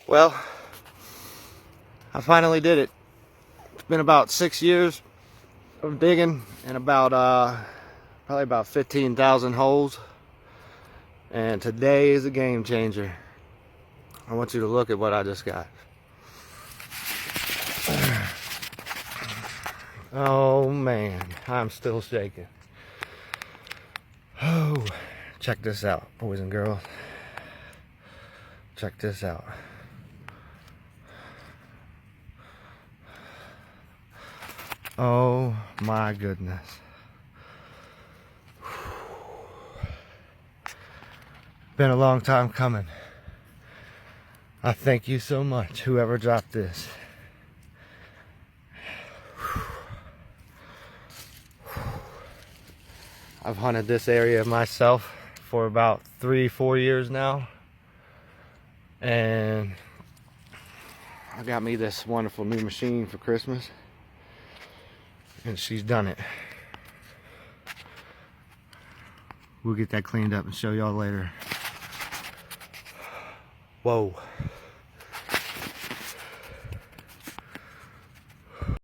Well, I finally did it. It's been about 6 years of digging and about probably about 15,000 holes, and today is a game changer. I want you to look at what I just got. Oh man, I'm still shaking. Oh, check this out, boys and girls. Check this out. Oh my goodness. Been a long time coming. I thank you so much, whoever dropped this. I've hunted this area myself for about 3-4 years now, and I got me this wonderful new machine for Christmas, and she's done it. We'll get that cleaned up and show y'all later. Whoa.